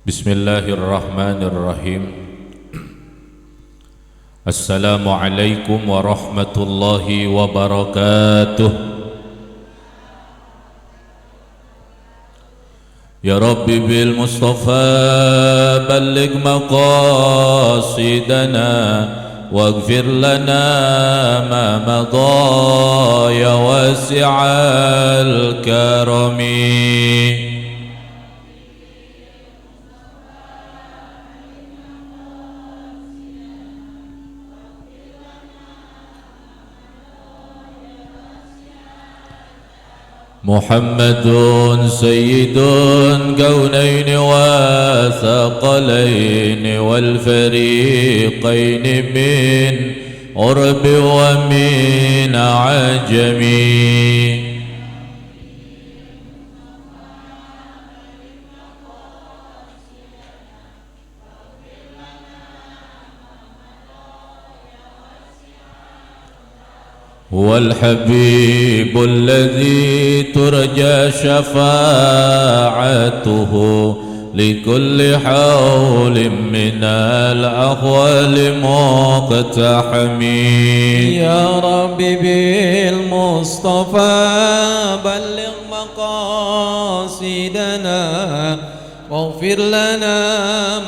Bismillahirrahmanirrahim. Assalamualaikum warahmatullahi wabarakatuh. Ya Rabbi bil Mustafa balligh maqasidana waghfir lana ma madha ya wasi'al karami. Muhammadun sayyidun kaunaini wa thaqalaini wal fariqaini min urbi wa min ajami. هو الحبيب الذي ترجى شفاعته لكل حول من الأحوال مقتحم. يا رب بالمصطفى بلغ مقاصدنا واغفر لنا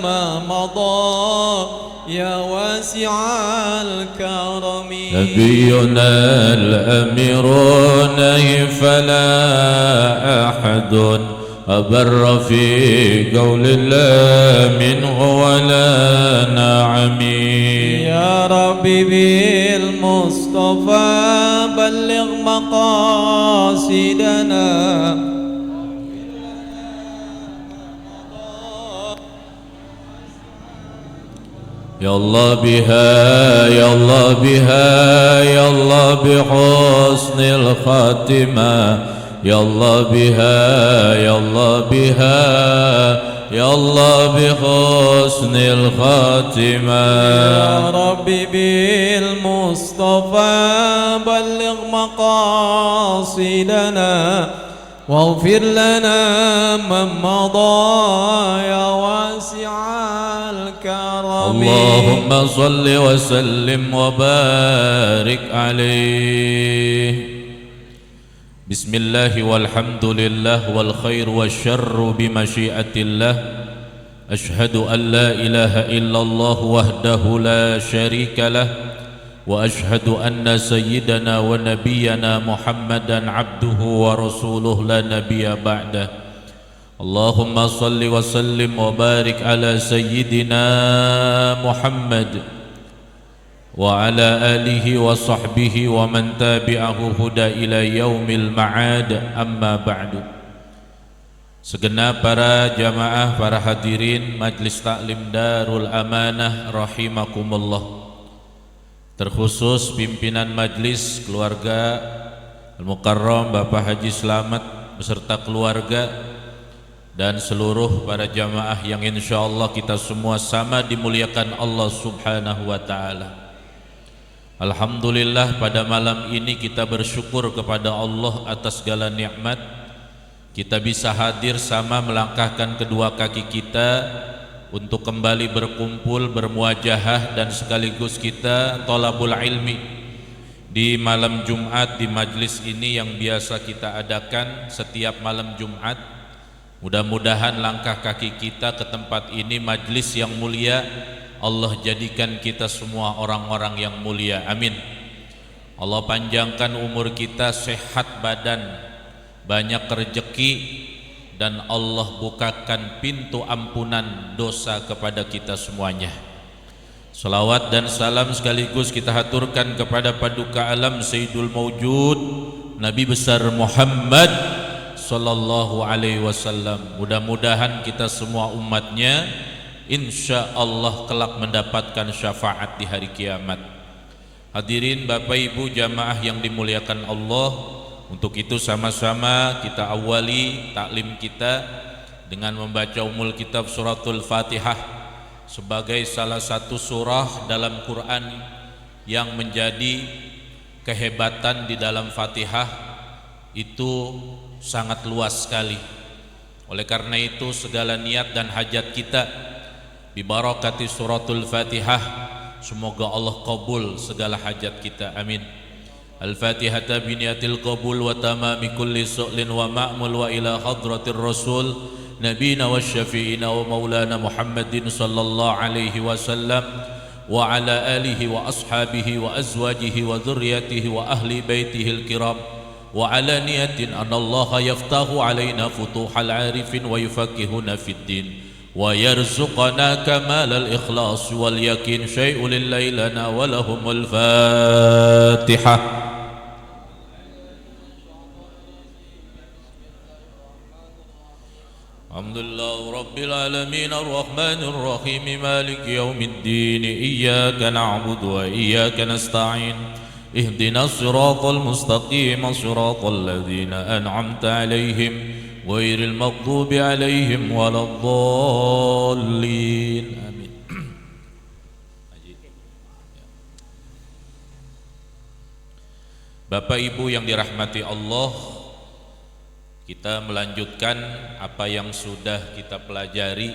ما مضى يا واسع الكرم. نبينا الأمير فلا أحد أبر في قول الله منه ولا نعم. يا رب بالمصطفى بلغ مقاصدنا يا الله بها يا الله بها يا الله بحسن الخاتمة يا الله بها يا الله بها يا الله بحسن الخاتمة. يا رب بالمصطفى بلغ مقاصدنا واغفر لنا من مضى يا واسع الكرم. اللهم صل وسلم وبارك عليه. بسم الله والحمد لله والخير والشر بمشيئة الله. أشهد أن لا إله إلا الله وحده لا شريك له وأشهد أن سيدنا ونبينا محمدا عبده ورسوله لا نبي بعده. اللهم صل وسلم وبارك على سيدنا محمد وعلى آله وصحبه ومن تابعه هدى إلى يوم المعاد. أما بعد. Segenap para jamaah, para hadirin Majlis Taklim Darul Amanah rahimakumullah. Terkhusus pimpinan majlis, keluarga Al-Mukarram Bapak Haji Slamet beserta keluarga dan seluruh para jamaah yang insyaallah kita semua sama dimuliakan Allah Subhanahu wa taala. Alhamdulillah, pada malam ini kita bersyukur kepada Allah atas segala nikmat. Kita bisa hadir sama melangkahkan kedua kaki kita untuk kembali berkumpul, bermuajahah dan sekaligus kita thalabul ilmi di malam Jumat di majlis ini yang biasa kita adakan setiap malam Jumat. Mudah-mudahan langkah kaki kita ke tempat ini majlis yang mulia, Allah jadikan kita semua orang-orang yang mulia, amin. Allah panjangkan umur kita, sehat badan, banyak rezeki, dan Allah bukakan pintu ampunan dosa kepada kita semuanya. Salawat dan salam sekaligus kita haturkan kepada paduka alam Sayyidul Mawjud Nabi besar Muhammad sallallahu alaihi wasallam. Mudah-mudahan kita semua umatnya insya Allah kelak mendapatkan syafaat di hari kiamat. Hadirin Bapak Ibu jamaah yang dimuliakan Allah, untuk itu sama-sama kita awali taklim kita dengan membaca umul kitab suratul Fatihah sebagai salah satu surah dalam Quran yang menjadi kehebatan di dalam Fatihah itu sangat luas sekali. Oleh karena itu segala niat dan hajat kita bibarakati suratul Fatihah, semoga Allah kabul segala hajat kita, amin. Al-Fatihata biniyatil qabul wa tamami kulli su'lin wa ma'mul wa ila hadratir rasul nabina wa syafi'ina wa maulana Muhammadin sallallahu alaihi wasallam wa ala alihi wa ashabihi wa azwajihi wa dhurriyyatihi wa ahli baitihil kiram wa ala niyatin anna Allah yaftahu alaina futuhal arifin wa yufaqihuna fid din wa yarzuqana kamalal ikhlas wal yakin syai'un lillahi lana wa lahumul Fatihah. Alhamdulillah Rabbil Alamin Ar-Rahmanir Rahim Maliki Yawmiddin Iyyaka na'budu wa iyyaka nasta'in Ihdinas siratal mustaqim siratal ladzina an'amta 'alaihim ghairil maghdubi 'alaihim waladdallin. Amin. Bapak Ibu yang dirahmati Allah, kita melanjutkan apa yang sudah kita pelajari,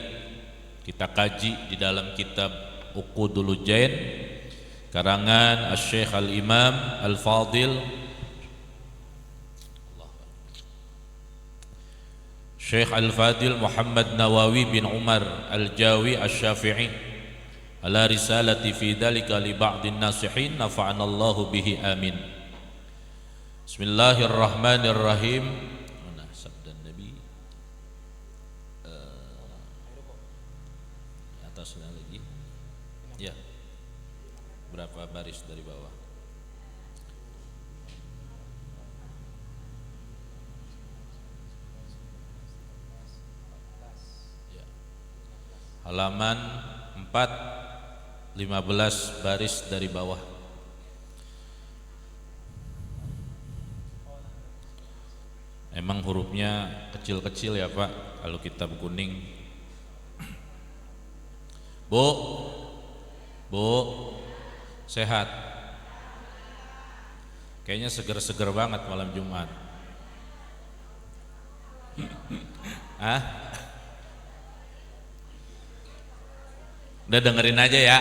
kita kaji di dalam kitab Uqudul Jain karangan Asy-Syaikh Al-Imam Al-Fadil Syekh Al-Fadil Muhammad Nawawi bin Umar Al-Jawi Asy-Syafi'i ala risalati fi dzalika li ba'din nasihin nafa'anallahu bihi amin. Bismillahirrahmanirrahim. Mana sabda Nabi? Atasnya lagi. Ya. Berapa baris dari bawah? Ya. Halaman 4, 15 baris dari bawah. Emang hurufnya kecil-kecil ya Pak, kalau kitab kuning. Bu, sehat? Kayaknya seger-seger banget malam Jumat. Ah? Udah dengerin aja ya.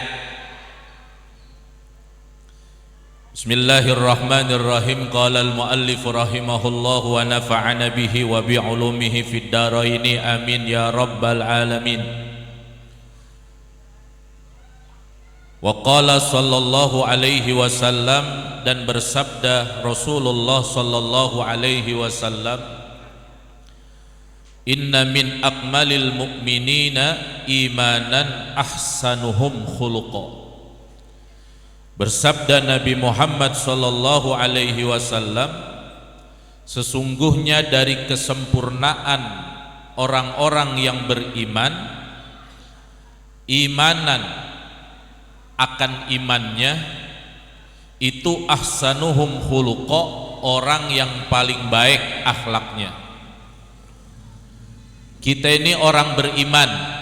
Bismillahirrahmanirrahim. Qala al-muallif rahimahullah wa nafa'ana bihi wa bi'ulumihi fid dharaini amin ya rabbal alamin. Wa qala sallallahu alaihi wasallam, dan bersabda Rasulullah sallallahu alaihi wasallam, inna min akmalil mu'minina imanan ahsanuhum khuluqa. Bersabda Nabi Muhammad sallallahu alaihi wasallam, sesungguhnya dari kesempurnaan orang-orang yang beriman, imanan akan imannya itu ahsanuhum khuluqa, orang yang paling baik akhlaknya. Kita ini orang beriman,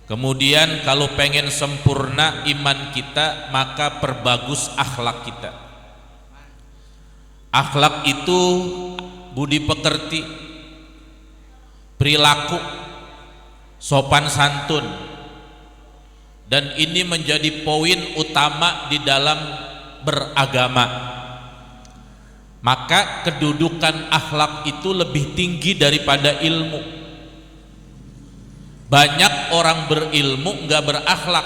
kemudian kalau pengen sempurna iman kita, maka perbagus akhlak kita. Akhlak itu budi pekerti, perilaku, sopan santun, dan ini menjadi poin utama di dalam beragama. Maka kedudukan akhlak itu lebih tinggi daripada ilmu. Banyak orang berilmu enggak berakhlak,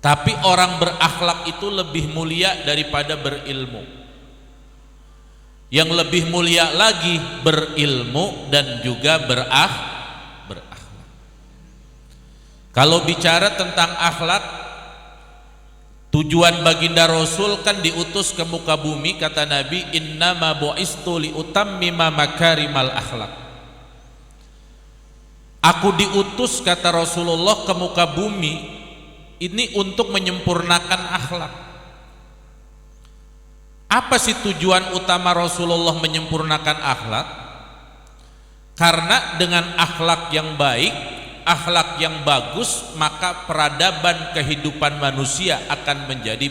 tapi orang berakhlak itu lebih mulia daripada berilmu. Yang lebih mulia lagi berilmu dan juga berakhlak. Kalau bicara tentang akhlak, tujuan baginda Rasul kan diutus ke muka bumi, kata Nabi, innama bu'istu liutammima makarimal akhlak. Aku diutus, kata Rasulullah, ke muka bumi ini untuk menyempurnakan akhlak. Apa sih tujuan utama Rasulullah menyempurnakan akhlak? Karena dengan akhlak yang baik, akhlak yang bagus, maka peradaban kehidupan manusia akan menjadi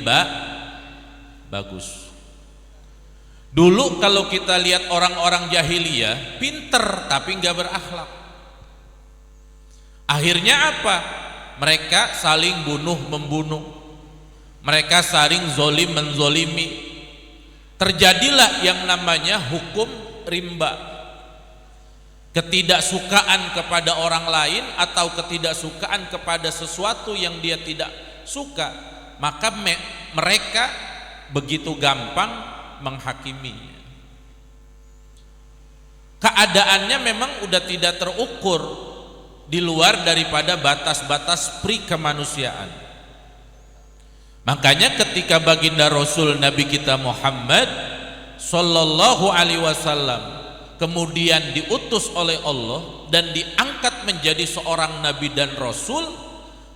bagus. Dulu kalau kita lihat orang-orang jahiliyah, pinter tapi nggak berakhlak. Akhirnya apa? Mereka saling bunuh membunuh, mereka saling zolim menzolimi. Terjadilah yang namanya hukum rimba, ketidaksukaan kepada orang lain atau ketidaksukaan kepada sesuatu yang dia tidak suka, maka mereka begitu gampang menghakimi. Keadaannya memang udah tidak terukur, di luar daripada batas-batas pri kemanusiaan. Makanya ketika baginda Rasul Nabi kita Muhammad sallallahu alaihi wasallam kemudian diutus oleh Allah dan diangkat menjadi seorang nabi dan rasul,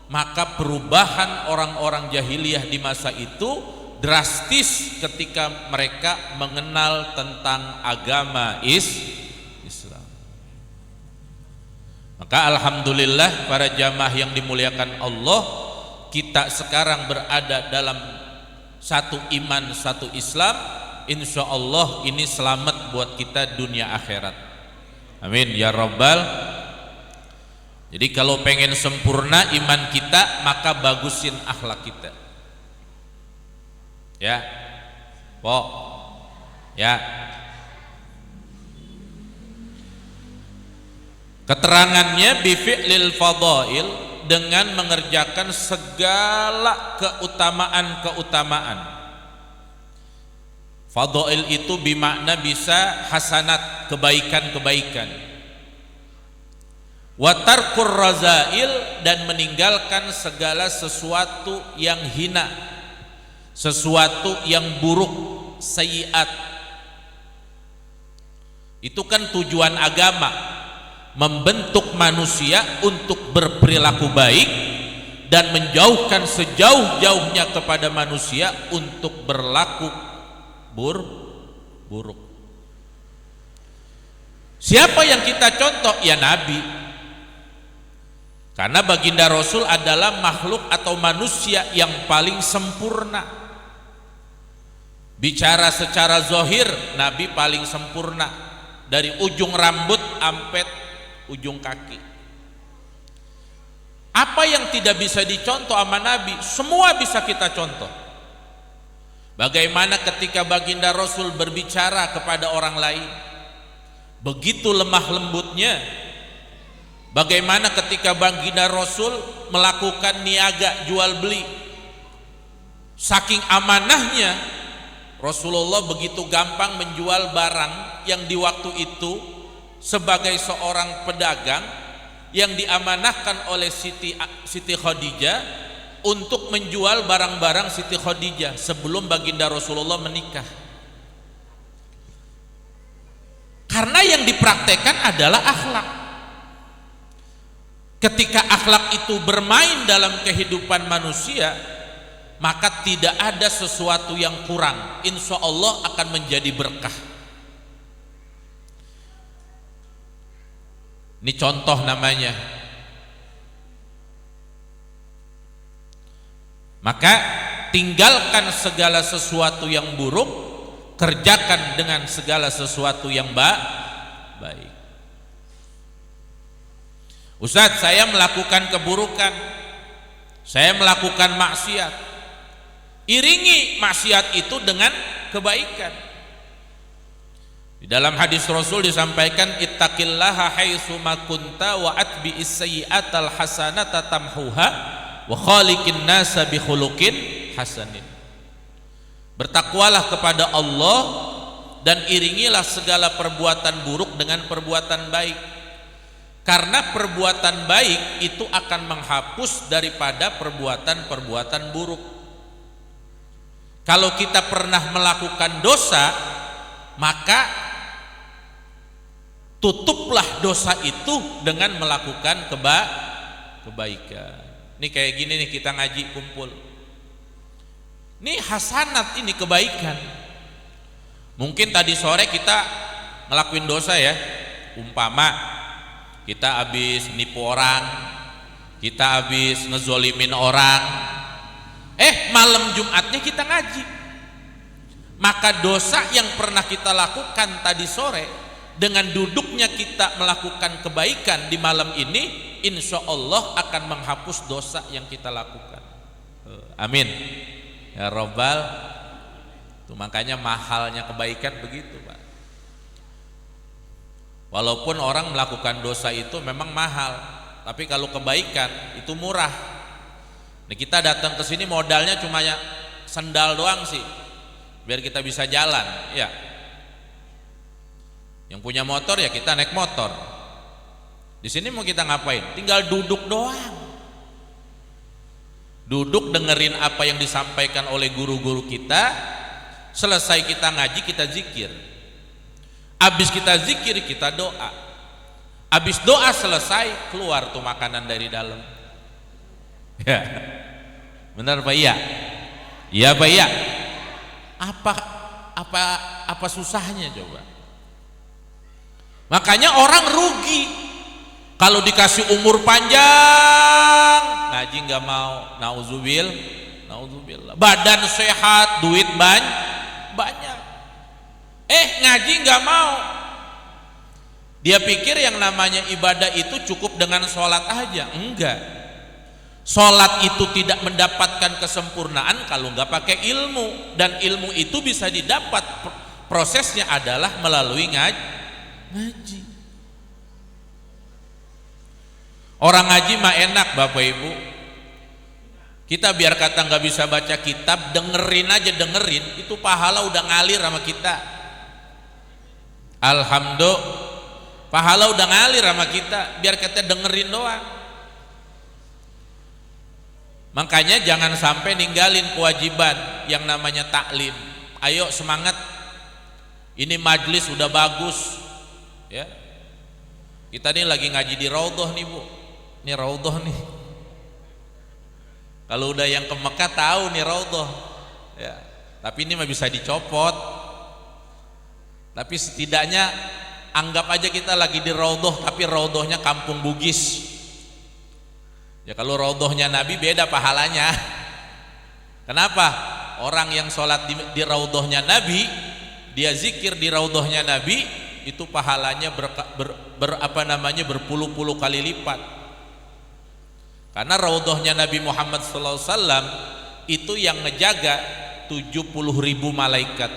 maka perubahan orang-orang jahiliyah di masa itu drastis ketika mereka mengenal tentang agama Islam. Maka alhamdulillah para jamaah yang dimuliakan Allah, kita sekarang berada dalam satu iman, satu Islam. Insya Allah ini selamat buat kita dunia akhirat. Amin ya rabbal. Jadi kalau pengen sempurna iman kita, maka bagusin akhlak kita. Ya, ya. Keterangannya bifi'lil fadail, dengan mengerjakan segala keutamaan-keutamaan. Fadail itu bimakna bisa hasanat, kebaikan-kebaikan. Wa tarkur razail, dan meninggalkan segala sesuatu yang hina, sesuatu yang buruk, sayyiat. Itu kan tujuan agama, membentuk manusia untuk berperilaku baik dan menjauhkan sejauh-jauhnya kepada manusia untuk berlaku buruk. Siapa yang kita contoh? Ya Nabi. Karena baginda Rasul adalah makhluk atau manusia yang paling sempurna. Bicara secara zahir, Nabi paling sempurna, dari ujung rambut sampai ujung kaki. Apa yang tidak bisa dicontoh sama Nabi, semua bisa kita contoh. Bagaimana ketika baginda Rasul berbicara kepada orang lain, begitu lemah lembutnya. Bagaimana ketika baginda Rasul melakukan niaga jual beli, saking amanahnya Rasulullah begitu gampang menjual barang yang di waktu itu sebagai seorang pedagang yang diamanahkan oleh Siti Khadijah untuk menjual barang-barang Siti Khadijah sebelum baginda Rasulullah menikah. Karena yang dipraktekkan adalah akhlak. Ketika akhlak itu bermain dalam kehidupan manusia, maka tidak ada sesuatu yang kurang, insya Allah akan menjadi berkah. Ini contoh namanya. Maka tinggalkan segala sesuatu yang buruk, kerjakan dengan segala sesuatu yang baik. Ustadz, saya melakukan keburukan, saya melakukan maksiat. Iringi maksiat itu dengan kebaikan. Di dalam hadis Rasul disampaikan, ittaqillaha haitsu ma kunta wa atbi'is sayyi'atal hasanata tamhuha wa khaliqin nasa bi khuluqin hasanin. Bertakwalah kepada Allah dan iringilah segala perbuatan buruk dengan perbuatan baik. Karena perbuatan baik itu akan menghapus daripada perbuatan-perbuatan buruk. Kalau kita pernah melakukan dosa, maka tutuplah dosa itu dengan melakukan kebaikan. Ini kayak gini nih, kita ngaji kumpul. Ini hasanat, ini kebaikan. Mungkin tadi sore kita ngelakuin dosa ya, umpama kita habis nipu orang, kita habis ngezolimin orang. Malam Jumatnya kita ngaji. Maka dosa yang pernah kita lakukan tadi sore dengan duduknya kita melakukan kebaikan di malam ini, insya Allah akan menghapus dosa yang kita lakukan. Amin ya Robbal. Itu makanya mahalnya kebaikan begitu, Pak. Walaupun orang melakukan dosa itu memang mahal, tapi kalau kebaikan itu murah. Nah, kita datang ke sini modalnya cuma sendal doang sih, biar kita bisa jalan, ya. Yang punya motor ya kita naik motor. Di sini mau kita ngapain? Tinggal duduk doang. Duduk dengerin apa yang disampaikan oleh guru-guru kita. Selesai kita ngaji, kita zikir. Habis kita zikir, kita doa. Habis doa selesai, keluar tuh makanan dari dalam. Ya. Benar Pak? Iya. Iya Pak? Iya. Apa susahnya coba? Makanya orang rugi kalau dikasih umur panjang, ngaji nggak mau. Nauzubillah. Badan sehat, duit banyak. Ngaji nggak mau. Dia pikir yang namanya ibadah itu cukup dengan sholat aja. Enggak. Sholat itu tidak mendapatkan kesempurnaan kalau nggak pakai ilmu, dan ilmu itu bisa didapat, prosesnya adalah melalui ngaji. Orang ngaji mah enak Bapak Ibu. Kita biar kata nggak bisa baca kitab, dengerin aja, itu pahala udah ngalir sama kita. Alhamdulillah, pahala udah ngalir sama kita, biar kita dengerin doang. Makanya jangan sampai ninggalin kewajiban yang namanya taklim. Ayo semangat, ini majelis udah bagus ya. Kita nih lagi ngaji di Raudhah nih Bu, ini Raudhah nih. Kalau udah yang ke Mekah tahu nih Raudhah ya. Tapi ini mah bisa dicopot. Tapi setidaknya anggap aja kita lagi di Raudhah, tapi Raudhahnya Kampung Bugis. Ya kalau Raudhahnya Nabi beda pahalanya. Kenapa? Orang yang sholat di Raudhahnya Nabi, dia zikir di Raudhahnya Nabi, itu pahalanya berpuluh-puluh kali lipat. Karena Raudhahnya Nabi Muhammad SAW itu yang ngejaga 70.000 malaikat.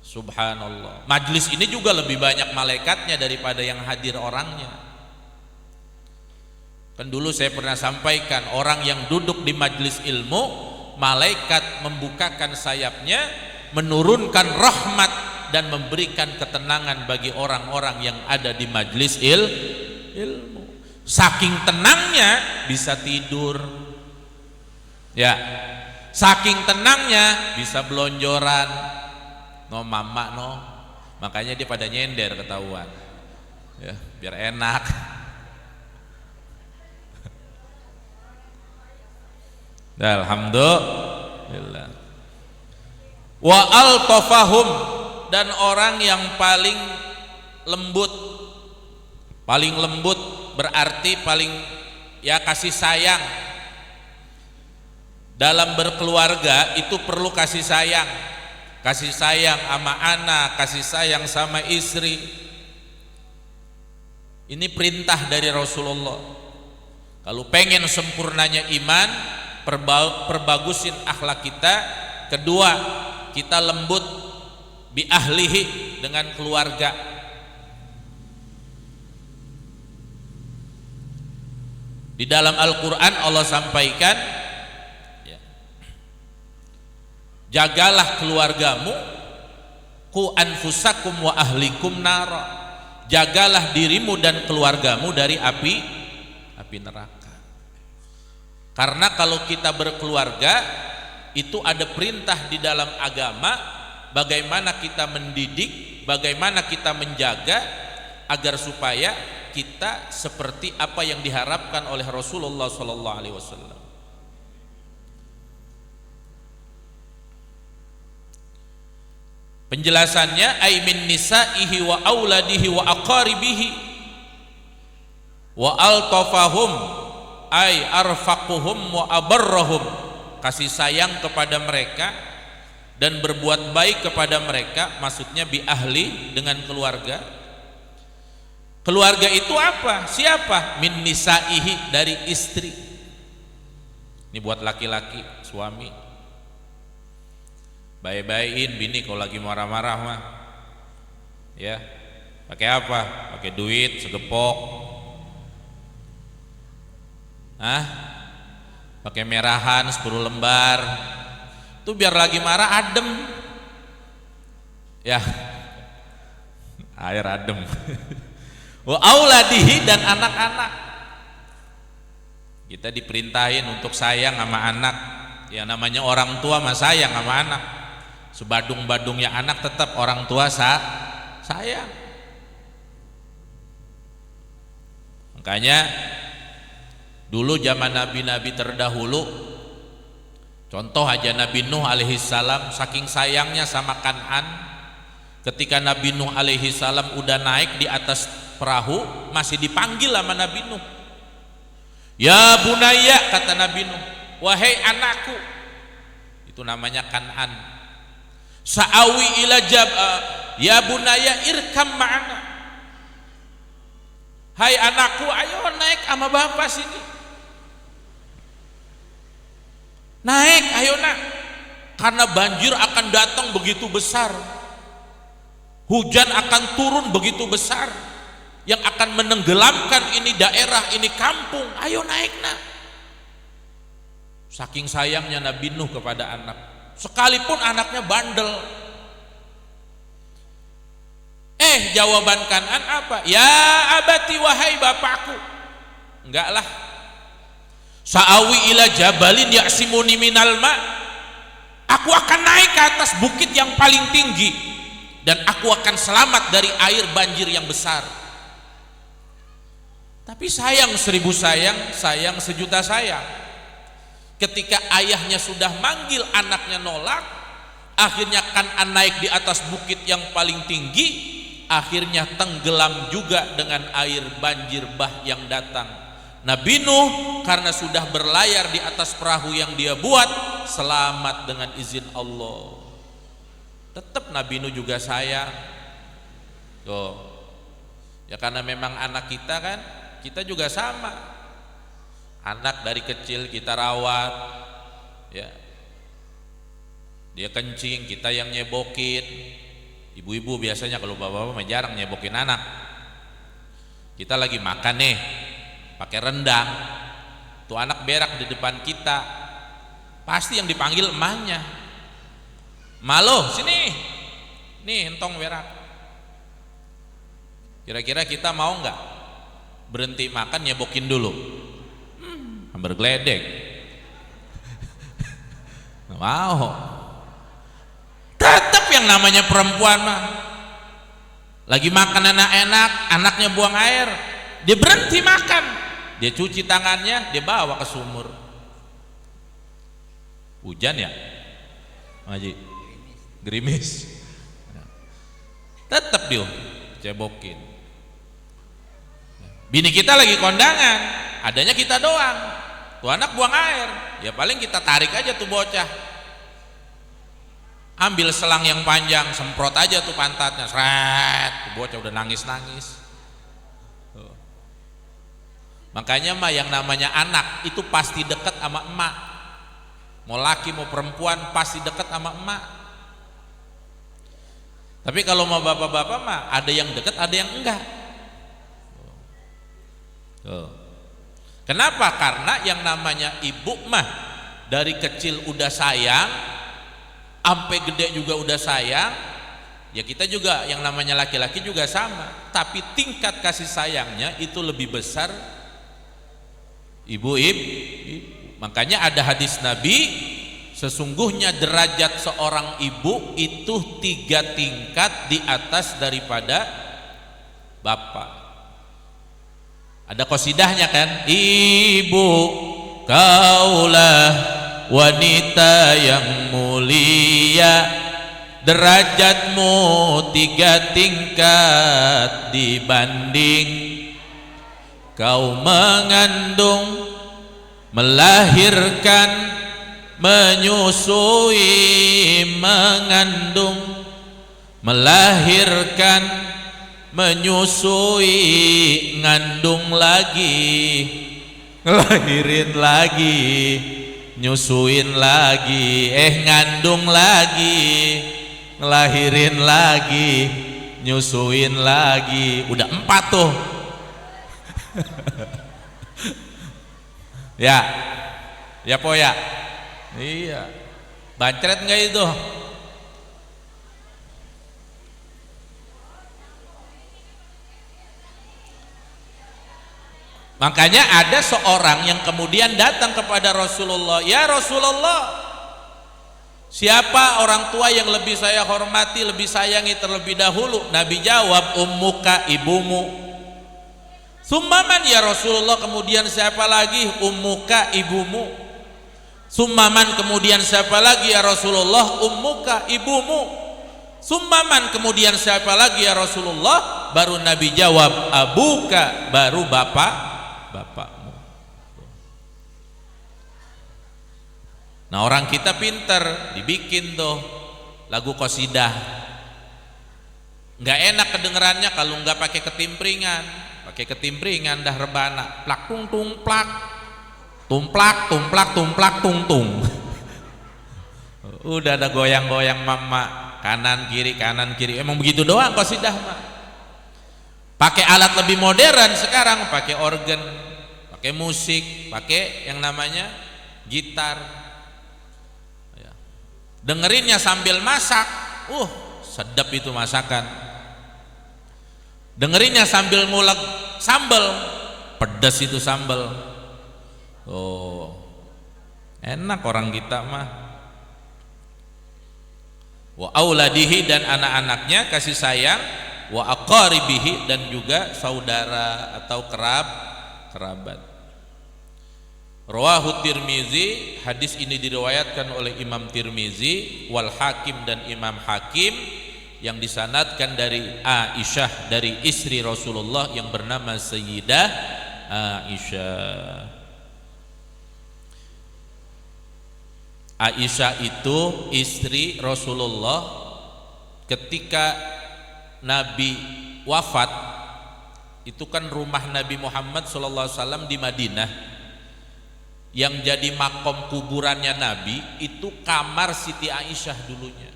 Subhanallah. Majlis ini juga lebih banyak malaikatnya daripada yang hadir orangnya. Kan dulu saya pernah sampaikan, orang yang duduk di majlis ilmu, malaikat membukakan sayapnya, menurunkan rahmat dan memberikan ketenangan bagi orang-orang yang ada di majlis ilmu. Saking tenangnya bisa tidur. Ya. Saking tenangnya bisa belonjoran. No mama no. Makanya dia pada nyender ketahuan. Ya, biar enak. Alhamdulillah. Wa altafahum, dan orang yang paling lembut. Paling lembut berarti paling ya kasih sayang. Dalam berkeluarga itu perlu kasih sayang. Kasih sayang sama anak, kasih sayang sama istri. Ini perintah dari Rasulullah. Kalau pengen sempurnanya iman, perbagusin akhlak kita. Kedua, kita lembut bi ahlihi, dengan keluarga. Di dalam Al-Quran Allah sampaikan, jagalah keluargamu, ku anfusakum wa ahlikum nara, jagalah dirimu dan keluargamu dari api neraka. Karena kalau kita berkeluarga itu ada perintah di dalam agama, bagaimana kita mendidik, bagaimana kita menjaga agar supaya kita seperti apa yang diharapkan oleh Rasulullah SAW. Penjelasannya, ay min nisaihi wa auladihi wa aqaribihi wa altafahum ay arfaquhum wa abarrahum, kasih sayang kepada mereka dan berbuat baik kepada mereka, maksudnya bi ahli, dengan keluarga. Keluarga itu apa? Siapa? Min nisaihi, dari istri. Ini buat laki-laki, suami. Baik-baikin bini kalau lagi marah-marah mah. Ya. Pakai apa? Pakai duit segepok. Pakai merahan 10 lembar. Itu biar lagi marah adem. Ya. Air adem. Wa auladihi, dan anak-anak. Kita diperintahin untuk sayang sama anak. Ya namanya orang tua mah sayang sama anak. Sebadung-badungnya anak tetap orang tua sayang. Makanya dulu zaman nabi-nabi terdahulu, contoh aja Nabi Nuh alaihissalam, saking sayangnya sama Kan'an, ketika Nabi Nuh alaihissalam udah naik di atas perahu, masih dipanggil sama Nabi Nuh. Ya bunaya, kata Nabi Nuh, wahai anakku. Itu namanya Kan'an. Sa'awi ila ya bunaya irkam ma'ana. Hai anakku, ayo naik sama bapak sini. Naik, ayo nak. Karena banjir akan datang begitu besar. Hujan akan turun begitu besar, yang akan menenggelamkan ini daerah, ini kampung. Ayo naik nak. Saking sayangnya Nabi Nuh kepada anak, sekalipun anaknya bandel. Jawaban Kan'an apa? Ya abati, wahai bapakku. Enggak lah. Sa'awi ila jabalin ya'simuni minal ma. Aku akan naik ke atas bukit yang paling tinggi, dan aku akan selamat dari air banjir yang besar. Tapi sayang 1000 sayang, sayang 1.000.000 sayang. Ketika ayahnya sudah manggil, anaknya nolak. Akhirnya Kan'an naik di atas bukit yang paling tinggi, akhirnya tenggelam juga dengan air banjir bah yang datang. Nabi Nuh karena sudah berlayar di atas perahu yang dia buat, selamat dengan izin Allah. Tetap Nabi Nuh juga sayang. Tuh. Ya karena memang anak kita kan, kita juga sama. Anak dari kecil kita rawat, ya. Dia kencing, kita yang nyebokin. Ibu-ibu biasanya, kalau bapak-bapak jarang nyebokin anak. Kita lagi makan nih, pakai rendang, tuh anak berak di depan kita, pasti yang dipanggil emaknya. Malo, sini, nih entong berak. Kira-kira kita mau nggak berhenti makan nyebokin dulu? Hampir geledek. Nggak mau. Tetap yang namanya perempuan mah, lagi makan enak-enak, anaknya buang air, dia berhenti makan, dia cuci tangannya, dia bawa ke sumur. Hujan ya, Haji? Gerimis. Tetap dia cebokin. Bini kita lagi kondangan, adanya kita doang. Tuh anak buang air, ya paling kita tarik aja tuh bocah. Ambil selang yang panjang, semprot aja tuh pantatnya, seret, bocah udah nangis-nangis. Makanya mah yang namanya anak itu pasti dekat sama emak. Mau laki mau perempuan pasti dekat sama emak. Tapi kalau mau bapak-bapak mah ada yang dekat, ada yang enggak. Kenapa? Karena yang namanya ibu mah dari kecil udah sayang, sampai gede juga udah sayang. Ya kita juga yang namanya laki-laki juga sama, tapi tingkat kasih sayangnya itu lebih besar ibu. Makanya ada hadis Nabi, sesungguhnya derajat seorang ibu itu 3 tingkat di atas daripada bapak. Ada qasidahnya kan, ibu kaulah wanita yang mulia, derajatmu 3 tingkat dibanding kau mengandung, melahirkan, menyusui, mengandung, melahirkan, menyusui, ngandung lagi, ngelahirin lagi, nyusuin lagi, ngandung lagi, ngelahirin lagi, nyusuin lagi. Udah 4 tuh. Ya po ya. Iya. Bancret nggak itu? Makanya ada seorang yang kemudian datang kepada Rasulullah, "Ya Rasulullah, siapa orang tua yang lebih saya hormati, lebih sayangi terlebih dahulu?" Nabi jawab, "Ummuka, ibumu." "Summaman ya Rasulullah?" Kemudian siapa lagi? "Ummuka, ibumu." "Summaman?" Kemudian siapa lagi ya Rasulullah? "Ummuka, ibumu." "Summaman?" Kemudian siapa lagi ya Rasulullah? Baru Nabi jawab, "Abuka," baru bapakmu. Nah, orang kita pinter, dibikin tuh lagu qasidah. Nggak enak kedengerannya kalau nggak pakai ketimpringan. Pakai ketimpringan dah rebana, plak tung tung plak, tumplak tumplak tumplak tung tung. Udah ada goyang-goyang mama, kanan kiri kanan kiri. Emang begitu doang qasidah mah. Pakai alat lebih modern sekarang, pakai organ, pakai musik, pakai yang namanya gitar. Ya. Dengerinnya sambil masak, sedap itu masakan. Dengerinnya sambil ngulek sambal, pedas itu sambal. Enak orang kita mah. Wa auladihi, dan anak-anaknya kasih sayang, wa aqaribihi, dan juga saudara atau kerabat. Rawahu Tirmizi, hadis ini diriwayatkan oleh Imam Tirmizi, wal Hakim, dan Imam Hakim, yang disanadkan dari Aisyah, dari istri Rasulullah yang bernama Sayyidah Aisyah. Aisyah itu istri Rasulullah ketika Nabi wafat. Itu kan rumah Nabi Muhammad SAW di Madinah. Yang jadi makom kuburannya Nabi itu kamar Siti Aisyah dulunya.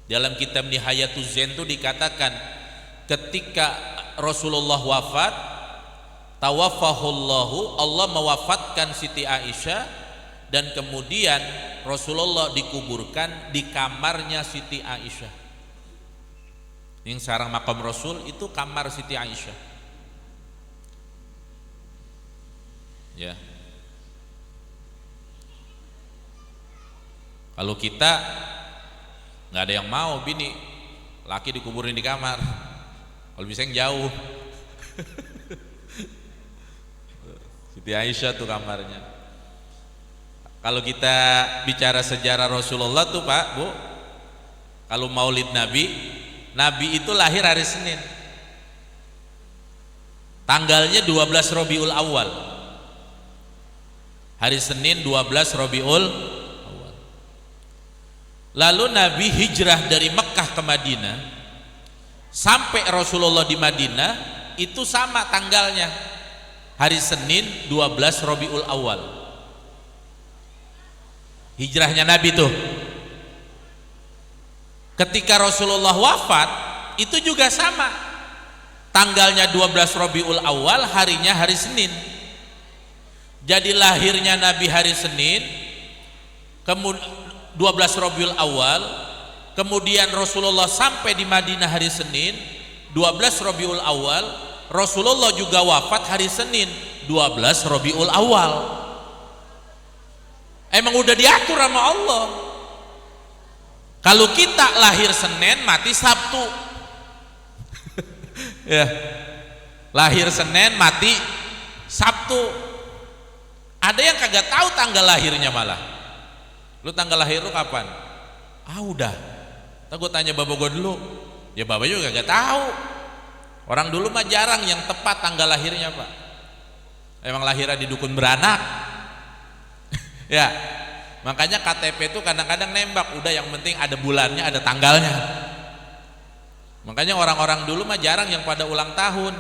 Dalam kitab Nihayatuz Zain itu dikatakan ketika Rasulullah wafat, tawaffahullahu, Allah mewafatkan Siti Aisyah, dan kemudian Rasulullah dikuburkan di kamarnya Siti Aisyah. Yang sekarang makam Rasul itu kamar Siti Aisyah. Ya. Kalau kita nggak ada yang mau bini laki dikuburin di kamar, kalau bisa yang jauh. Siti Aisyah tuh kamarnya. Kalau kita bicara sejarah Rasulullah tuh Pak Bu, kalau maulid Nabi itu lahir hari Senin, tanggalnya 12 Rabiul Awal, hari Senin 12 Rabiul Awal. Lalu Nabi hijrah dari Mekah ke Madinah, sampai Rasulullah di Madinah itu sama tanggalnya, hari Senin 12 Rabiul Awal. Hijrahnya Nabi tuh. Ketika Rasulullah wafat itu juga sama, tanggalnya 12 Rabiul Awal, harinya hari Senin. Jadi lahirnya Nabi hari Senin, kemudian 12 Rabiul Awal, kemudian Rasulullah sampai di Madinah hari Senin 12 Rabiul Awal, Rasulullah juga wafat hari Senin 12 Rabiul Awal. Emang udah diatur sama Allah. Kalau kita lahir Senin mati Sabtu. Ya. Lahir Senin mati Sabtu. Ada yang kagak tahu tanggal lahirnya malah. Lu tanggal lahir lu kapan? Udah. Ntar gue tanya baba gue dulu. Ya baba juga kagak tahu. Orang dulu mah jarang yang tepat tanggal lahirnya Pak. Emang lahirnya di dukun beranak. Ya. Makanya KTP itu kadang-kadang nembak, udah yang penting ada bulannya, ada tanggalnya. Makanya orang-orang dulu mah jarang yang pada ulang tahun.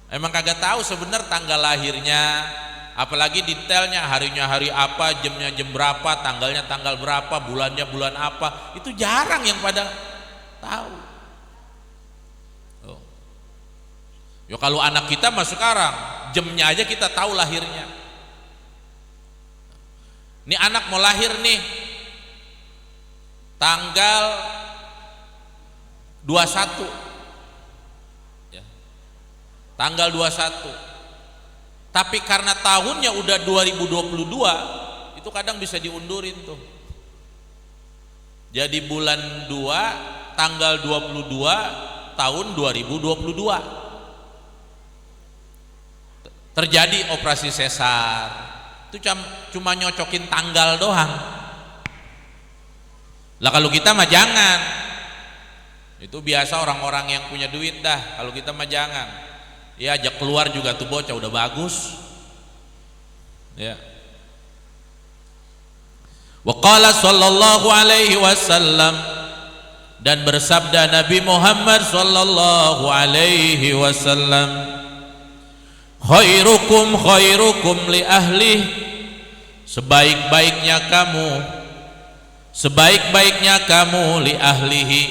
Emang kagak tahu sebenarnya tanggal lahirnya, apalagi detailnya, harinya hari apa, jamnya jam berapa, tanggalnya tanggal berapa, bulannya bulan apa. Itu jarang yang pada tahu. Ya kalau anak kita mah sekarang jamnya aja kita tahu lahirnya. Ini anak mau lahir nih tanggal 21 ya, tanggal 21, tapi karena tahunnya udah 2022 itu kadang bisa diundurin tuh, jadi bulan 2 tanggal 22 tahun 2022 terjadi operasi sesar. Itu cuma nyocokin tanggal doang. Lah kalau kita mah jangan. Itu biasa orang-orang yang punya duit dah. Kalau kita mah jangan. Ya ajak keluar juga tuh bocah udah bagus. Ya. Wa qala sallallahu alaihi wasallam, dan bersabda Nabi Muhammad sallallahu alaihi wasallam, khairukum khairukum li ahli, sebaik-baiknya kamu li ahlihi,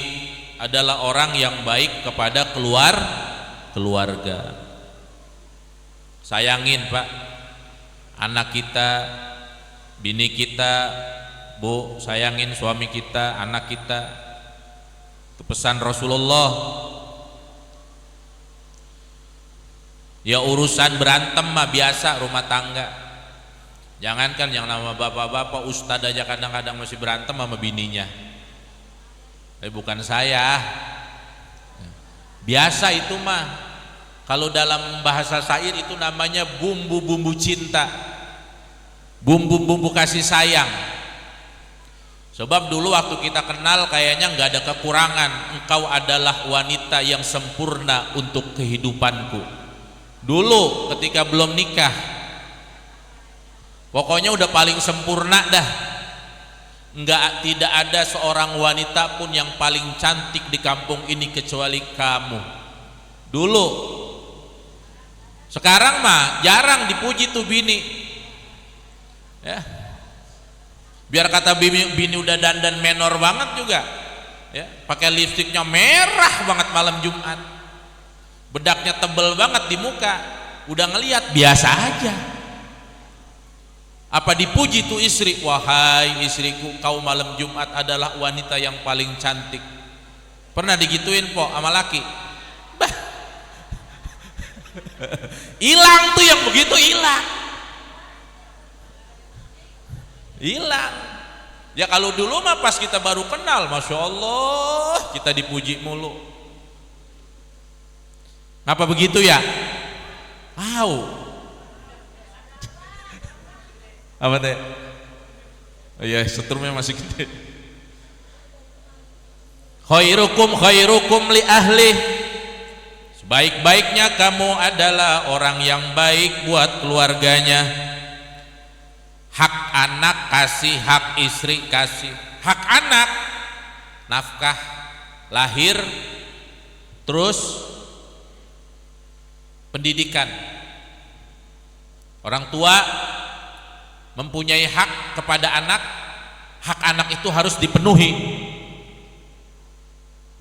adalah orang yang baik kepada keluarga. Sayangin Pak, anak kita, bini kita, Bu, sayangin suami kita, anak kita. Itu pesan Rasulullah. Ya urusan berantem mah biasa rumah tangga. Jangankan yang nama bapak-bapak, ustad aja kadang-kadang masih berantem sama bininya. Bukan saya. Biasa itu mah. Kalau dalam bahasa syair itu namanya bumbu-bumbu cinta, bumbu-bumbu kasih sayang. Sebab dulu waktu kita kenal kayaknya nggak ada kekurangan. Engkau adalah wanita yang sempurna untuk kehidupanku. Dulu ketika belum nikah, pokoknya udah paling sempurna dah. Tidak ada seorang wanita pun yang paling cantik di kampung ini kecuali kamu. Dulu. Sekarang mah jarang dipuji tuh bini. Ya. Biar kata bini udah dandan menor banget juga. Ya, pakai lipstiknya merah banget malam Jumat. Bedaknya tebel banget di muka, udah ngelihat biasa aja. Apa dipuji tuh istri? Wahai istriku, kau malam Jumat adalah wanita yang paling cantik. Pernah digituin po sama laki? Bah, hilang tuh yang begitu, hilang. Ya kalau dulu mah pas kita baru kenal, masya Allah, kita dipuji mulu. Apa begitu ya? Wow. Apa teh? Oh iya, setrumnya masih gede. Khairukum khairukum li ahli, sebaik-baiknya kamu adalah orang yang baik buat keluarganya. Hak anak kasih, hak istri kasih. Hak anak nafkah, lahir, terus pendidikan. Orang tua mempunyai hak kepada anak, hak anak itu harus dipenuhi.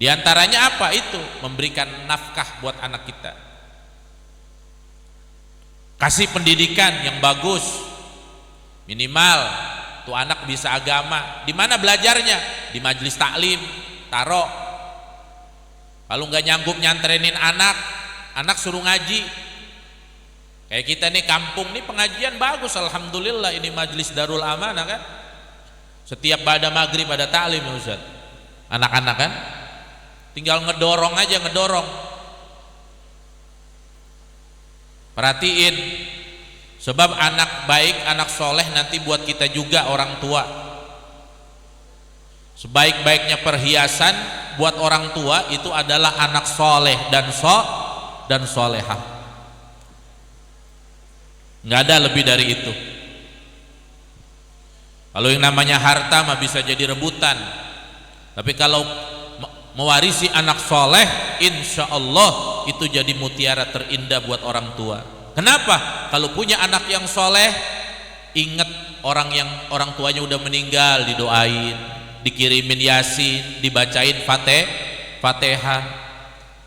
Di antaranya apa itu? Memberikan nafkah buat anak kita. Kasih pendidikan yang bagus. Minimal tuh anak bisa agama. Di mana belajarnya? Di majelis taklim, taruh. Kalau nggak nyanggup nyantrenin anak suruh ngaji. Kayak kita nih kampung nih pengajian bagus, alhamdulillah, ini majelis Darul Amanah kan. Setiap pada maghrib ada taklim ya Ustaz. Anak-anak kan tinggal ngedorong aja, ngedorong. Perhatiin, sebab anak baik, anak soleh nanti buat kita juga orang tua. Sebaik-baiknya perhiasan buat orang tua itu adalah anak soleh dan solehah. Nggak ada lebih dari itu. Kalau yang namanya harta mah bisa jadi rebutan, tapi kalau mewarisi anak soleh, insya Allah itu jadi mutiara terindah buat orang tua. Kenapa? Kalau punya anak yang soleh, ingat orang tuanya udah meninggal, didoain, dikirimin yasin, dibacain fatihah.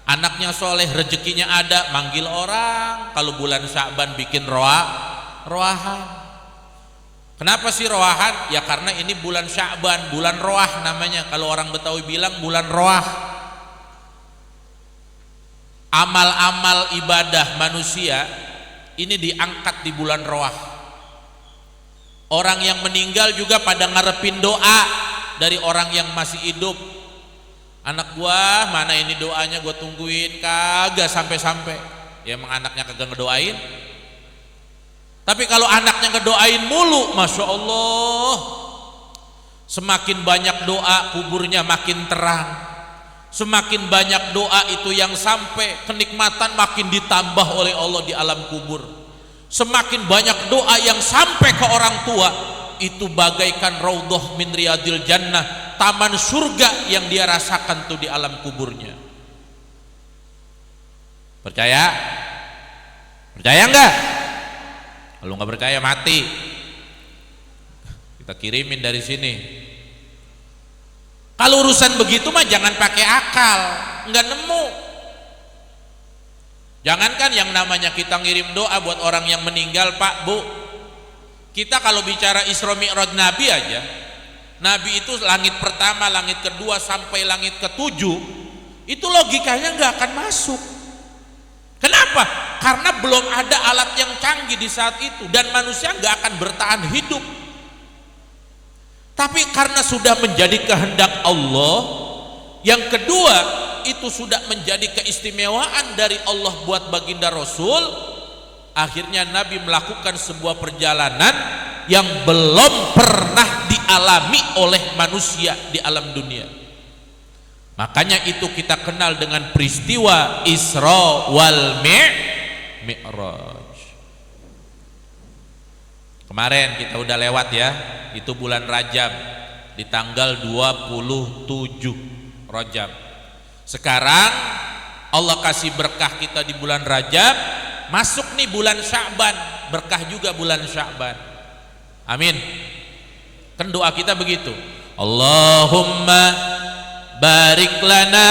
Anaknya soleh, rezekinya ada, manggil orang. Kalau bulan Sya'ban bikin roahan. Kenapa sih roahan? Ya karena ini bulan Sya'ban, bulan roah namanya. Kalau orang Betawi bilang bulan roah. Amal-amal ibadah manusia ini diangkat di bulan roah. Orang yang meninggal juga pada ngarepin doa dari orang yang masih hidup. Anak gua mana ini doanya, gua tungguin, kagak sampai-sampai. Ya emang anaknya kagak ngedoain. Tapi kalau anaknya ngedoain mulu, masya Allah, semakin banyak doa kuburnya makin terang. Semakin banyak doa itu yang sampai, kenikmatan makin ditambah oleh Allah di alam kubur. Semakin banyak doa yang sampai ke orang tua, itu bagaikan raudhah min riyadil jannah, taman surga yang dia rasakan tuh di alam kuburnya. Percaya? Percaya enggak? Kalau nggak percaya mati, kita kirimin dari sini. Kalau urusan begitu mah jangan pakai akal, nggak nemu. Jangankan yang namanya kita ngirim doa buat orang yang meninggal, Pak, Bu. Kita kalau bicara Isra Mi'raj Nabi aja, Nabi itu langit pertama, langit kedua sampai langit ketujuh, itu logikanya nggak akan masuk. Kenapa? Karena belum ada alat yang canggih di saat itu dan manusia nggak akan bertahan hidup. Tapi karena sudah menjadi kehendak Allah, yang kedua itu sudah menjadi keistimewaan dari Allah buat baginda Rasul, akhirnya Nabi melakukan sebuah perjalanan yang belum pernah dialami oleh manusia di alam dunia. Makanya itu kita kenal dengan peristiwa Isra wal Mi'raj. Kemarin kita udah lewat ya, itu bulan Rajab di tanggal 27 Rajab. Sekarang Allah kasih berkah kita di bulan Rajab, masuk nih bulan Sya'ban, berkah juga bulan Sya'ban. Amin. Kan doa kita begitu. Allahumma barik lana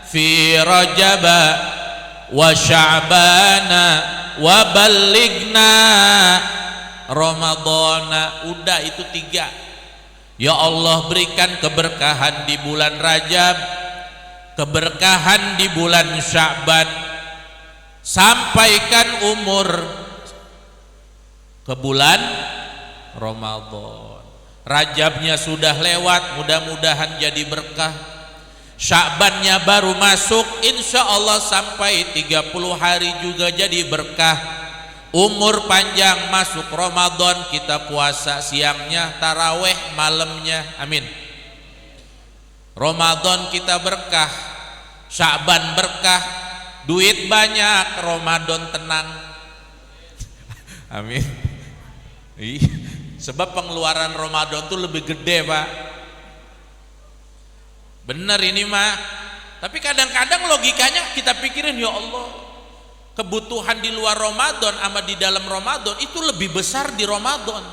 fi Rajaba wa Sya'bana wa ballighna Ramadhana. Udah itu 3. Ya Allah, berikan keberkahan di bulan Rajab, keberkahan di bulan Sya'ban, sampaikan umur ke bulan Ramadhan. Rajabnya sudah lewat, mudah-mudahan jadi berkah. Sya'bannya baru masuk, insya Allah sampai 30 hari juga jadi berkah. Umur panjang, masuk Ramadan, kita puasa siangnya, taraweh malamnya, amin. Ramadan kita berkah, Sya'ban berkah, duit banyak, Ramadan tenang. Amin. Sebab pengeluaran Ramadan tuh lebih gede, Pak. Bener ini mah. Tapi kadang-kadang logikanya kita pikirin, ya Allah, kebutuhan di luar Ramadan sama di dalam Ramadan itu lebih besar di Ramadan.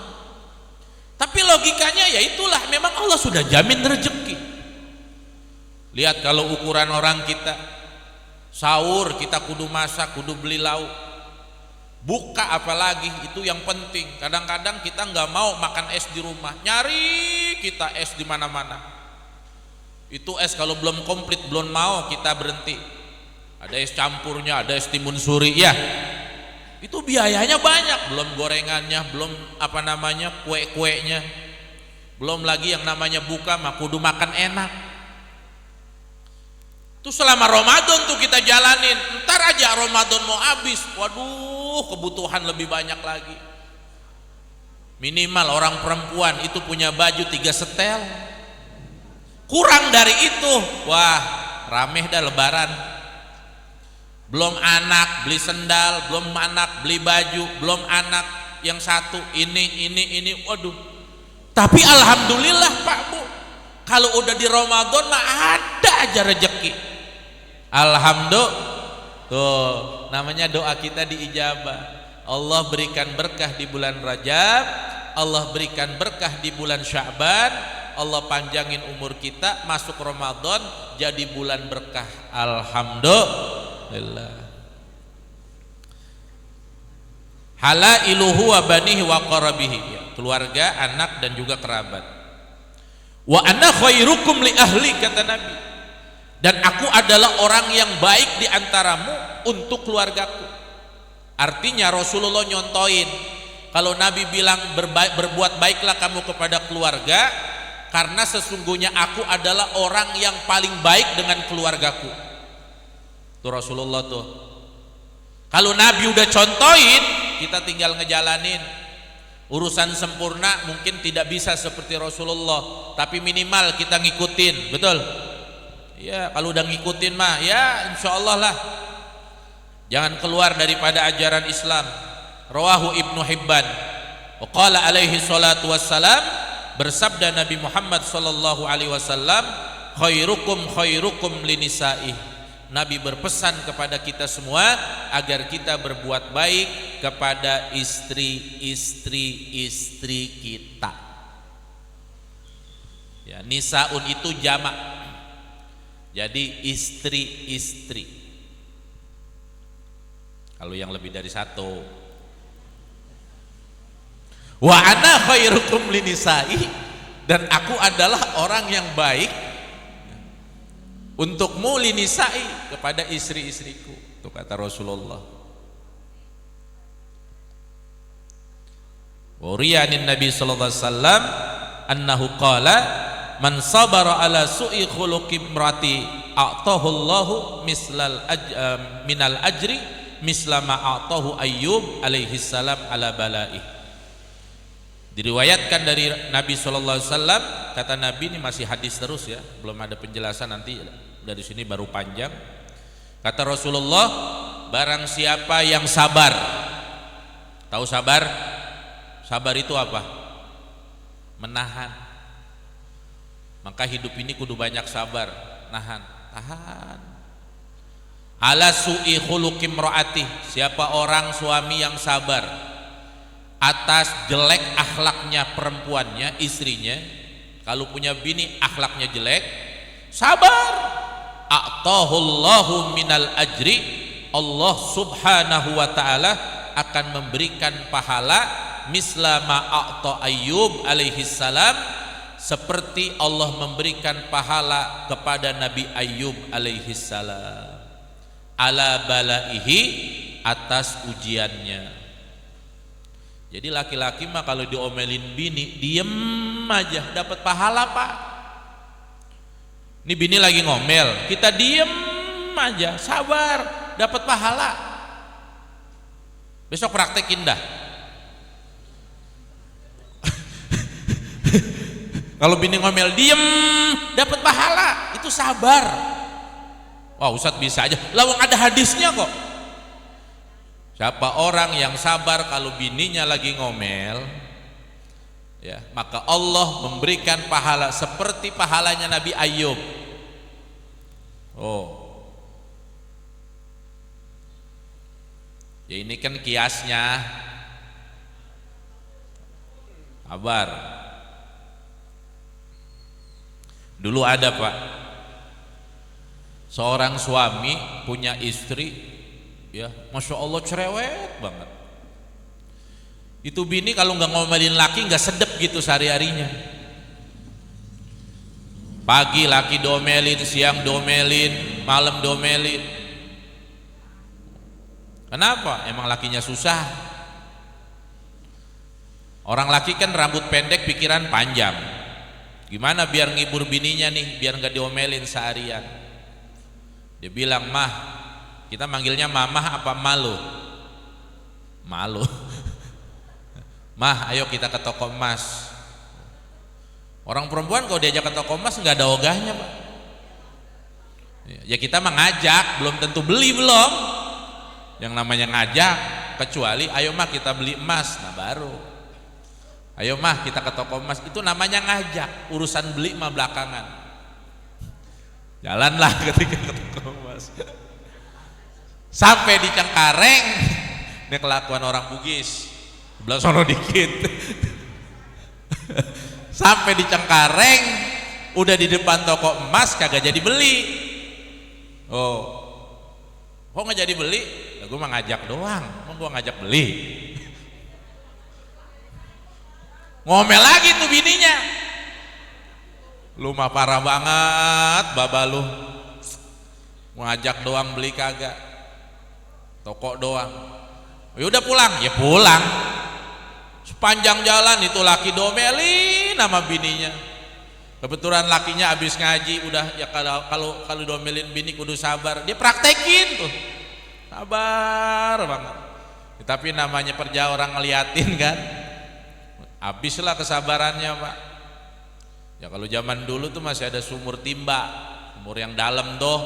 Tapi logikanya ya itulah, memang Allah sudah jamin rezeki. Lihat kalau ukuran orang kita, sahur kita kudu masak, kudu beli lauk. Buka apalagi, itu yang penting. Kadang-kadang kita nggak mau makan es di rumah, nyari kita es di mana-mana. Itu es kalau belum komplit, belum mau kita berhenti. Ada es campurnya, ada es timun suri, ya. Itu biayanya banyak, belum gorengannya, belum kue-kuenya, belum lagi yang namanya buka, mah kudu makan enak. Itu selama Ramadan tuh kita jalanin. Ntar aja Ramadan mau habis, waduh, kebutuhan lebih banyak lagi. Minimal orang perempuan itu punya baju 3 setel. Kurang dari itu, wah, rameh dah lebaran. Belum anak beli sendal, belum anak beli baju, belum anak yang satu ini, waduh. Tapi alhamdulillah Pak Bu, kalau udah di Ramadan mah ada aja rezeki. Alhamdulillah. Tuh, namanya doa kita diijabah. Allah berikan berkah di bulan Rajab, Allah berikan berkah di bulan Sya'ban, Allah panjangin umur kita, masuk Ramadan jadi bulan berkah. Alhamdulillah. Halailuhu wa banihi wa qarabihi, ya, keluarga, anak dan juga kerabat. Wa ana khairukum li ahli, kata Nabi, dan aku adalah orang yang baik di antaramu untuk keluargaku. Artinya Rasulullah nyontoin, kalau Nabi bilang berbuat baiklah kamu kepada keluarga, karena sesungguhnya aku adalah orang yang paling baik dengan keluargaku. Tuh Rasulullah tuh. Kalau Nabi udah contohin, kita tinggal ngejalanin. Urusan sempurna mungkin tidak bisa seperti Rasulullah, tapi minimal kita ngikutin, betul? Ya, kalau udah ngikutin mah ya insya Allah lah. Jangan keluar daripada ajaran Islam. Rawahu Ibnu Hibban. Wa qala alaihi salatu wassalam, bersabda Nabi Muhammad sallallahu alaihi wasallam, khairukum khairukum linisa'ih. Nabi berpesan kepada kita semua agar kita berbuat baik kepada istri-istri kita. Ya, nisaun itu jamak. Jadi istri-istri. Kalau yang lebih dari satu. Wa ana khairukum linisa'i, dan aku adalah orang yang baik untukmu linisa'i, kepada istri-istriku. Itu kata Rasulullah. Wariyanin Nabi sallallahu alaihi wasallam annahu qala man sabara ala su'i khuluqi imrati a'tahu Allahu mislal minal ajri misla ma a'tahu Ayyub alaihi salam ala bala'i. Diriwayatkan dari Nabi sallallahu alaihi wasallam, kata Nabi, ini masih hadis terus ya, belum ada penjelasan, nanti dari sini baru panjang. Kata Rasulullah, barang siapa yang sabar. Tahu sabar? Sabar itu apa? Menahan. Maka hidup ini kudu banyak sabar, nahan, tahan. Ala su'i khuluqi imraati, siapa orang suami yang sabar atas jelek akhlaknya perempuannya, istrinya. Kalau punya bini akhlaknya jelek, sabar. A'tahullahu minal ajri, Allah subhanahu wa ta'ala akan memberikan pahala misla ma'a'ta Ayyub alaihi salam, seperti Allah memberikan pahala kepada Nabi Ayyub alaihi salam, ala balaihi, atas ujiannya. Jadi laki-laki mah kalau diomelin bini diem aja dapat pahala, Pak. Ini bini lagi ngomel, kita diem aja, sabar, dapat pahala. Besok praktekin dah. Kalau bini ngomel diem, dapat pahala, itu sabar. Wah, Ustadz bisa aja. Lawang ada hadisnya kok. Siapa orang yang sabar kalau bininya lagi ngomel, ya, maka Allah memberikan pahala seperti pahalanya Nabi Ayyub. Oh, ya ini kan kiasnya. Sabar. Dulu ada, Pak, seorang suami punya istri, ya, masya Allah cerewet banget. Itu bini kalau nggak ngomelin laki nggak sedep gitu sehari-harinya. Pagi laki domelin, siang domelin, malam domelin. Kenapa? Emang lakinya susah. Orang laki kan rambut pendek, pikiran panjang. Gimana biar ngibur bininya nih, biar nggak diomelin seharian. Dia bilang, mah, kita manggilnya mamah apa malu? Malu. Mah, ayo kita ke toko emas. Orang perempuan kalau diajak ke toko emas nggak ada ogahnya, Pak. Ya kita mah ngajak, belum tentu beli, belum. Yang namanya ngajak, kecuali ayo mah kita beli emas, nah baru. Ayo mah kita ke toko emas. Itu namanya ngajak, urusan beli mah belakangan. Jalanlah ketika ke toko emas. Sampai di Cengkareng, ini kelakuan orang Bugis. Sebelah sono dikit. Sampai di Cengkareng, udah di depan toko emas kagak jadi beli. Oh, kok nggak jadi beli? Ya, gue mah ngajak doang, mau gue ngajak beli. Ngomel lagi tuh bininya. Lu mah parah banget, baba lu. Mau ngajak doang beli kagak. Toko doang. Ya udah pulang, ya pulang. Sepanjang jalan itu laki domelin nama bininya. Kebetulan lakinya habis ngaji, udah ya kalau domelin bini kudu sabar. Dia praktekin tuh. Sabar banget. Ya, tapi namanya perja orang ngeliatin kan. Habislah kesabarannya, Pak. Ya kalau zaman dulu tuh masih ada sumur timba, sumur yang dalam tuh.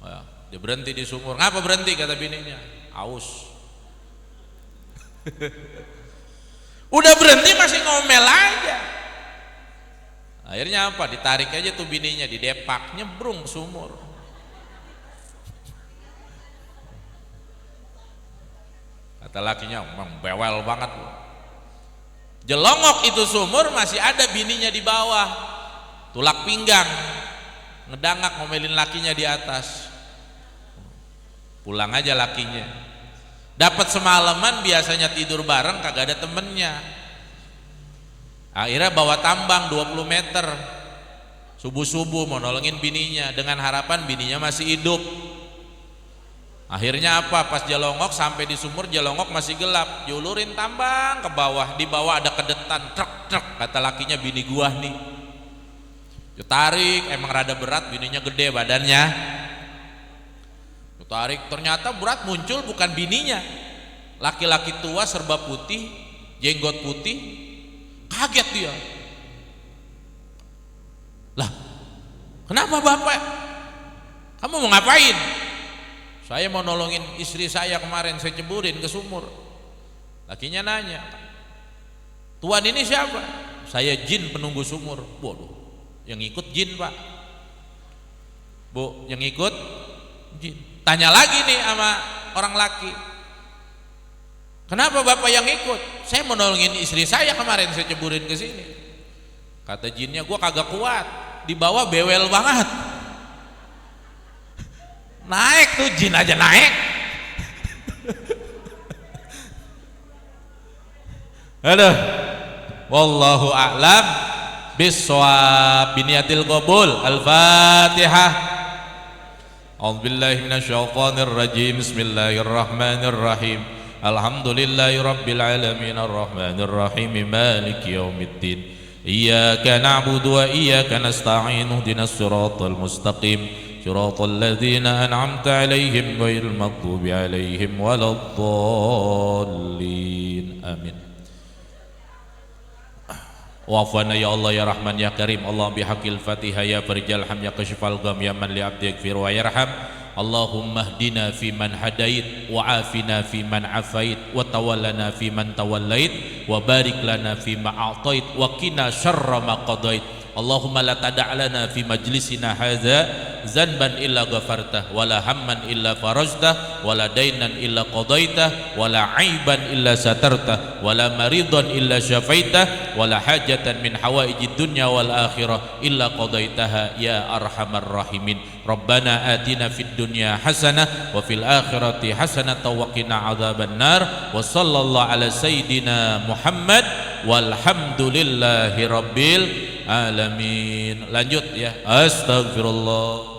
Ya, dia berhenti di sumur. Ngapa berhenti kata bininya? Aus. Udah berhenti masih ngomel aja. Akhirnya apa? Ditarik aja tuh bininya, didepak, nyebrung ke sumur. Kata lakinya, emang bewel banget loh. Jelongok itu sumur, masih ada bininya di bawah, tulak pinggang, ngedangak ngomelin lakinya di atas. Pulang aja lakinya. Dapat semalaman, biasanya tidur bareng kagak ada temennya. Akhirnya bawa tambang 20 meter, subuh-subuh mau nolongin bininya dengan harapan bininya masih hidup. Akhirnya apa? Pas jelongok sampai di sumur, jelongok masih gelap, diulurin tambang ke bawah. Di bawah ada kedetan, truk. Kata lakinya, bini gua nih. Ditarik, emang rada berat, bininya gede badannya. Ditarik, ternyata berat, muncul bukan bininya. Laki-laki tua serba putih, jenggot putih. Kaget dia. Lah, kenapa bapak? Kamu mau ngapain? Saya mau nolongin istri saya kemarin, saya ceburin ke sumur. Lakinya nanya, tuan ini siapa? Saya jin penunggu sumur. Waduh, yang ikut jin pak. Bu, yang ikut jin. Tanya lagi nih sama orang laki, kenapa bapak yang ikut? Saya mau nolongin istri saya kemarin, saya ceburin ke sini. Kata jinnya, gua kagak kuat, di bawah bewel banget. Naik tuh jin aja naik. Aduh. Wallahu a'lam bissawab. Biniyatil qabul. Al-Fatihah. A'udzubillahi minasyaitonir rajim. Bismillahirrahmanirrahim. Alhamdulillahirabbil alamin arrahmanir rahim maliki yaumiddin. Iyyaka na'budu wa iyyaka nasta'in. Ihdinas siratal mustaqim. صراط الذين أنعمت عليهم غير المغضوب عليهم ولا الضالين آمين. وعفونا يا الله يا رحمن يا كريم. اللهم بحق الفاتحة يا فرج الهم يا كشف الغم يا من لعبدك يغفر ويرحم. اللهم اهدنا فيمن هديت وعافنا فيمن عافيت وتولنا فيمن توليت وبارك لنا فيما أعطيت وقنا شر ما قضيت. اللهم لا تدع لنا في مجلسنا هذا ذنبا إلا غفرته ولا هما إلا فرجته ولا دينا إلا قضيته ولا عيبا إلا سترته ولا مريضا إلا شفيته ولا حاجة من حوائج الدنيا والآخرة إلا قضيتها يا أرحم الراحمين. ربنا آتنا في الدنيا حسنة وفي الآخرة حسنة وقنا عذاب النار. وصلى الله على سيدنا محمد والحمد لله رب العالمين. Lanjut ya. Astagfirullah.